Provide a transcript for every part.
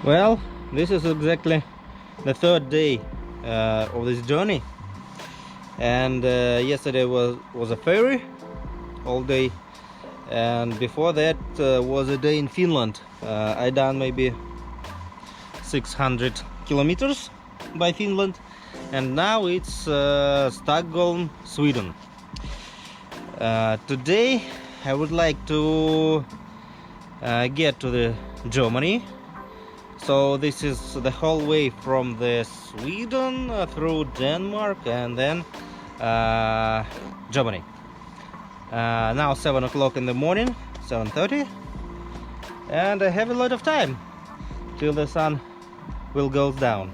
Well, this is exactly the third day of this journey, and yesterday was a ferry all day, and before that was a day in Finland. I done maybe 600 kilometers by Finland, and now it's Stockholm, Sweden. Today I would like to get to the Germany. So this is the whole way from the Sweden through Denmark and then Germany. Now 7 o'clock in the morning, 7:30, and I have a lot of time till the sun will go down.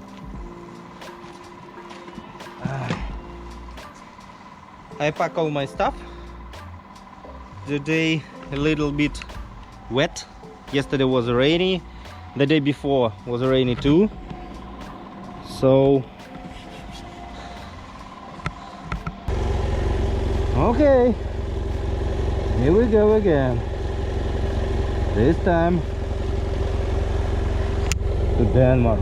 I pack all my stuff. Today a little bit wet. Yesterday was rainy. The day before was rainy too. So okay, here we go again. This time to Denmark.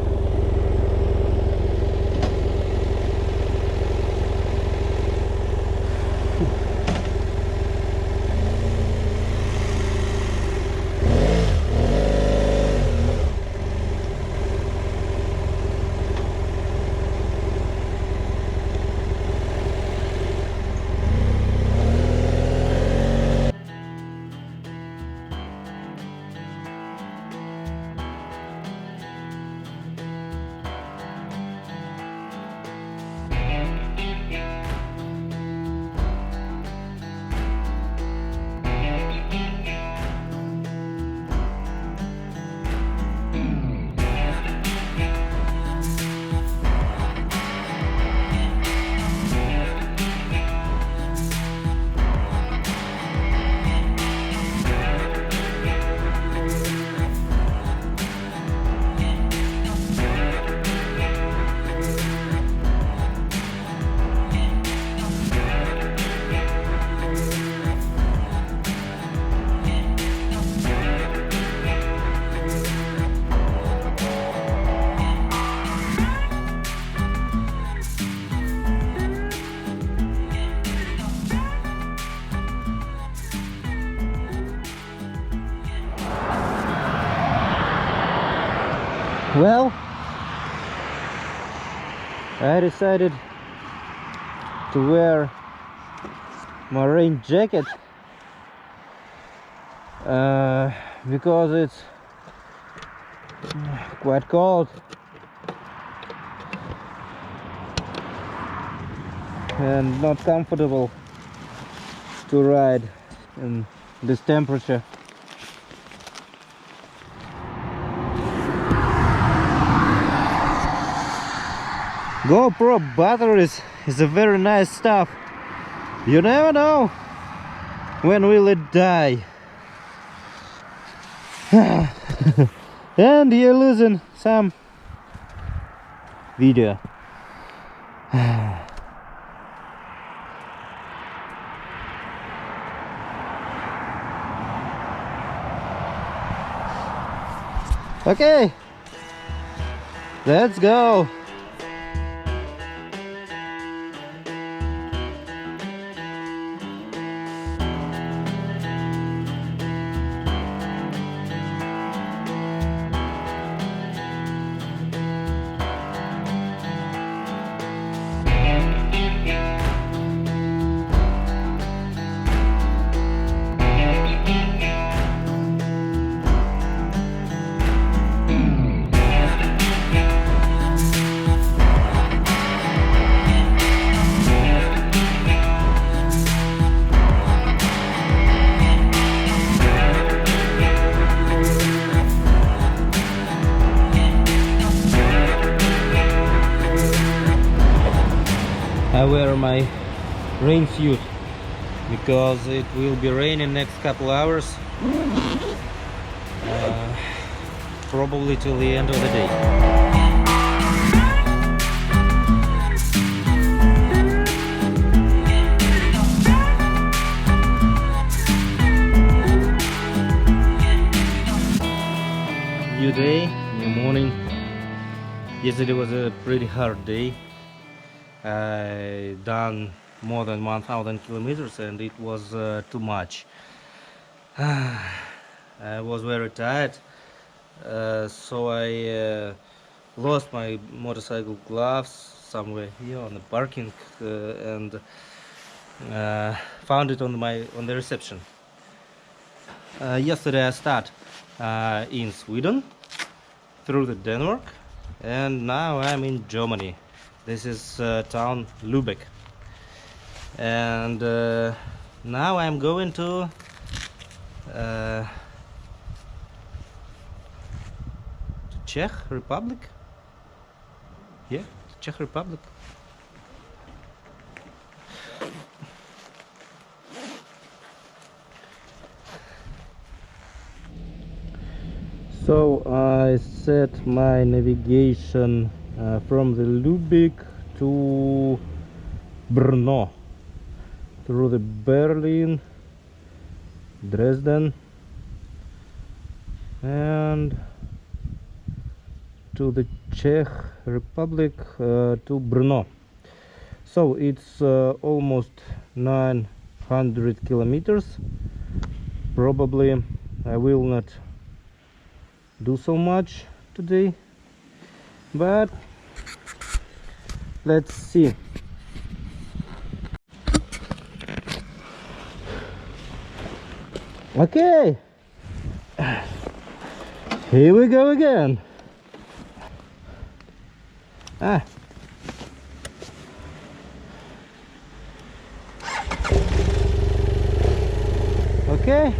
Well, I decided to wear my rain jacket because it's quite cold and not comfortable to ride in this temperature. GoPro batteries is a very nice stuff. You never know when will it die. And you're losing some video. Okay, let's go. I wear my rain suit because it will be raining next couple hours, probably till the end of the day. New day, new morning, Yesterday was a pretty hard day. I done more than 1000 kilometers and it was too much. I was very tired, so I lost my motorcycle gloves somewhere here on the parking and found it on the reception. Yesterday I started in Sweden through the Denmark, and now I'm in Germany. This is town Lübeck, and now I'm going to Czech Republic. Yeah, Czech Republic. So I set my navigation from the Lübeck to Brno through the Berlin, Dresden, and to the Czech Republic to Brno. So it's almost 900 kilometers. Probably I will not do so much today, but let's see. Okay, here we go again. Okay.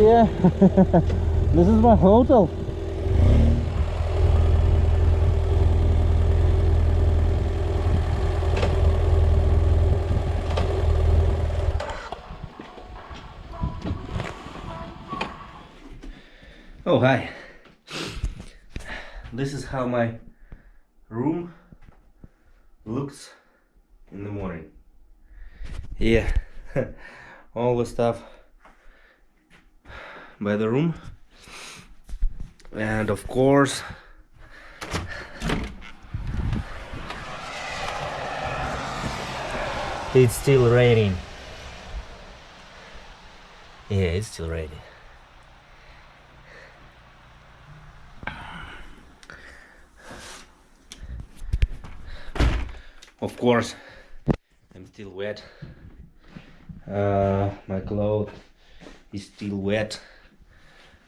Yeah, this is my hotel. Oh, hi. This is how my room looks in the morning. Yeah, all the stuff by the room, and of course it's still raining. Yeah, it's still raining. Of course, I'm still wet. My clothes is still wet.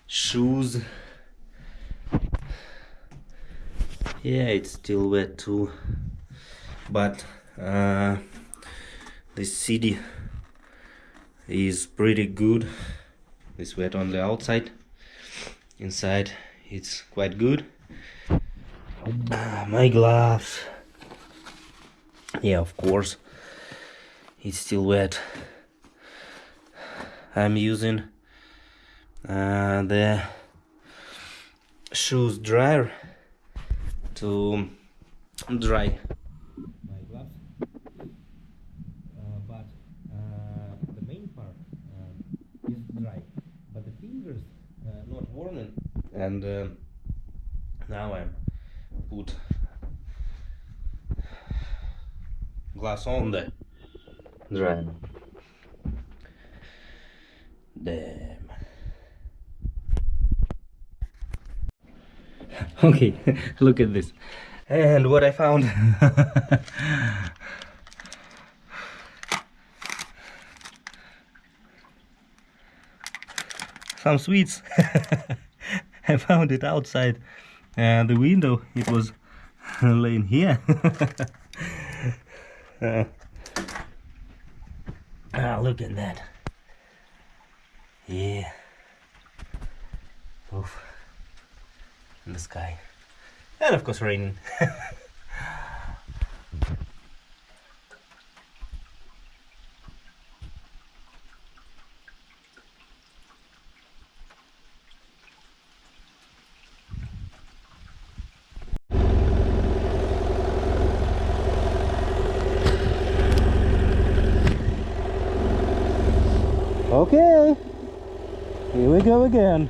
Shoes. Yeah, it's still wet too. But this city is pretty good. It's wet on the outside. Inside, it's quite good. My gloves. Yeah, of course, it's still wet. I'm using the shoes dryer to dry my gloves, but the main part is dry, but the fingers not warm, and now I'm put glass on the dryer. Damn. Okay, look at this. And what I found. Some sweets. I found it outside the window. It was laying here. Look at that. Yeah. Oof. In the sky. And of course raining. Okay, here we go again.